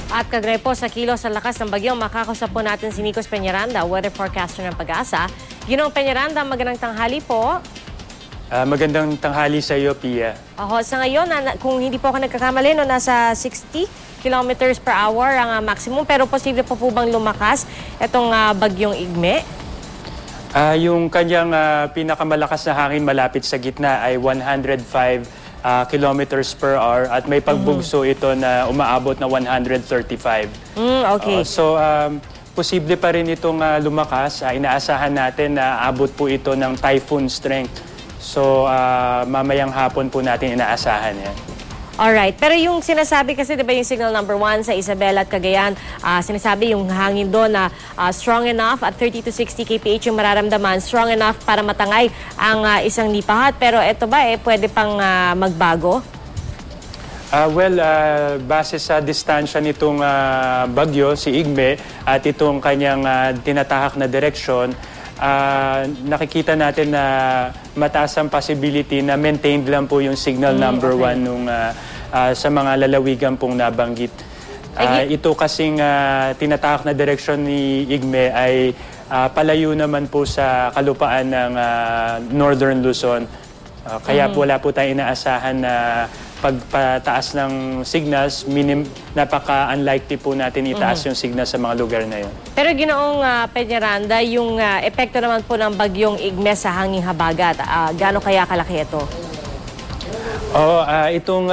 At kagray po sa kilos sa lakas ng bagyo, makakausap po natin si Nikos Peñaranda, weather forecaster ng Pag-asa. Ginoong Peñaranda, magandang tanghali po. Magandang tanghali sa iyo, Pia. Sa ngayon, kung hindi po ako nagkakamali, nasa 60 kilometers per hour ang maximum. Pero posible po bang lumakas itong bagyong Igme? Yung kanyang pinakamalakas na hangin malapit sa gitna ay 105 kilometers per hour at may pagbugso ito na umaabot na 135. Okay. Posible pa rin itong lumakas. Inaasahan natin na abot po ito ng typhoon strength. Mamayang hapon po natin inaasahan yan. Alright. Pero yung sinasabi kasi, di ba yung signal number 1 sa Isabela at Cagayan, sinasabi yung hangin doon na strong enough at 30 to 60 kph yung mararamdaman, strong enough para matangay ang isang nipahat. Pero ito ba, pwede pang magbago? Base sa distansya nitong bagyo, si Igme, at itong kanyang tinatahak na direksyon, nakikita natin na mataas ang possibility na maintained lang po yung signal number 1 nung sa mga lalawigan pong nabanggit. Ito kasing tinatahak na direksyon ni Igme ay palayo naman po sa kalupaan ng Northern Luzon. Kaya wala po tayong inaasahan na pagpataas ng signals, napaka-unlikely po natin itaas yung signal sa mga lugar na yun. Pero Ginoong Peñaranda, yung epekto naman po ng bagyong Igme sa hanging habagat, gaano kaya kalaki ito? Itong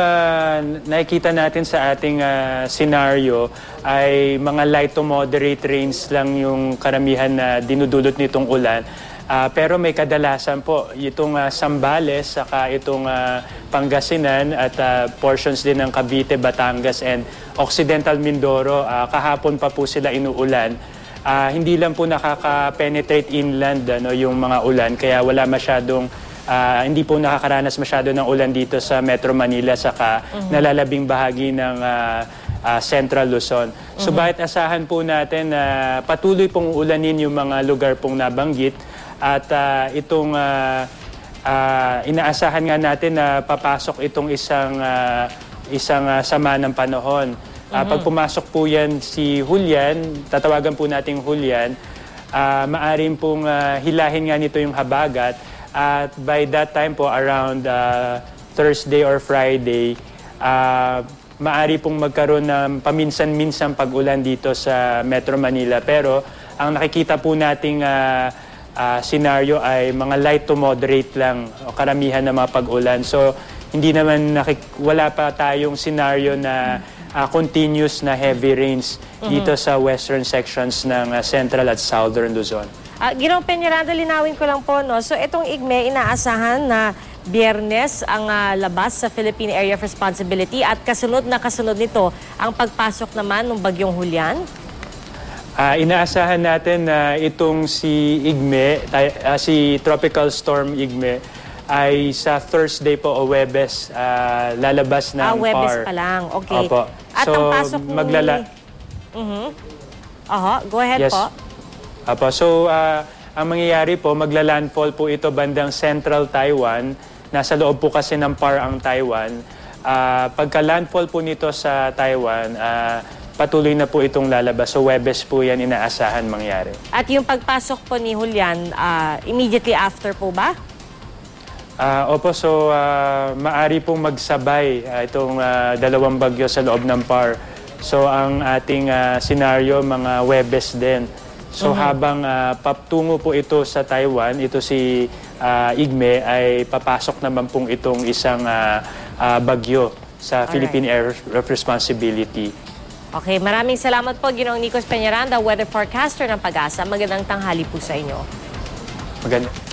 nakikita natin sa ating senaryo ay mga light to moderate rains lang yung karamihan na dinudulot nitong ulan. Pero may kadalasan po itong Zambales, saka itong Pangasinan at portions din ng Cavite, Batangas and Occidental Mindoro. Kahapon pa po sila inuulan. Hindi lang po nakaka-penetrate inland yung mga ulan, kaya wala masyadong hindi po nakakaranas masyado ng ulan dito sa Metro Manila saka nalalabing bahagi ng Central Luzon. Subalit asahan po natin na patuloy pong ulanin yung mga lugar pong nabanggit at itong inaasahan nga natin na papasok itong isang sama ng panahon. Pag pumasok po yan si Julian, tatawagan po nating Julian, maaring pong hilahin nga nito yung habagat. At by that time po, around Thursday or Friday, maari pong magkaroon ng paminsan-minsan pag-ulan dito sa Metro Manila. Pero ang nakikita po nating scenario ay mga light to moderate lang o karamihan ng mga pag-ulan. So hindi naman wala pa tayong scenario na continuous na heavy rains dito sa western sections ng Central at Southern Luzon. Ginoong Peñaranda, linawin ko lang po, no? So itong Igme, inaasahan na Biyernes ang labas sa Philippine Area of Responsibility at kasunod nito ang pagpasok naman ng bagyong Julian? Inaasahan natin na itong si Igme, si Tropical Storm Igme, ay sa Thursday po o Huwebes lalabas ng PAR. Huwebes pa lang, okay. Opo. At ang pasok ni... Go ahead po. Apo, ang mangyayari po, magla-landfall po ito bandang Central Taiwan. Nasa loob po kasi ng PAR ang Taiwan. Pagka-landfall po nito sa Taiwan, patuloy na po itong lalabas. So, Huwebes po yan inaasahan mangyari. At yung pagpasok po ni Julian, immediately after po ba? Opo, maari pong magsabay itong dalawang bagyo sa loob ng PAR. So, ang ating senaryo, mga Huwebes din. So habang patungo po ito sa Taiwan, ito si Igme ay papasok naman pong itong isang bagyo sa Philippine Area of Responsibility. Okay, maraming salamat po Ginoong Nikos Peñaranda, weather forecaster ng Pag-asa. Magandang tanghali po sa inyo. Magandang.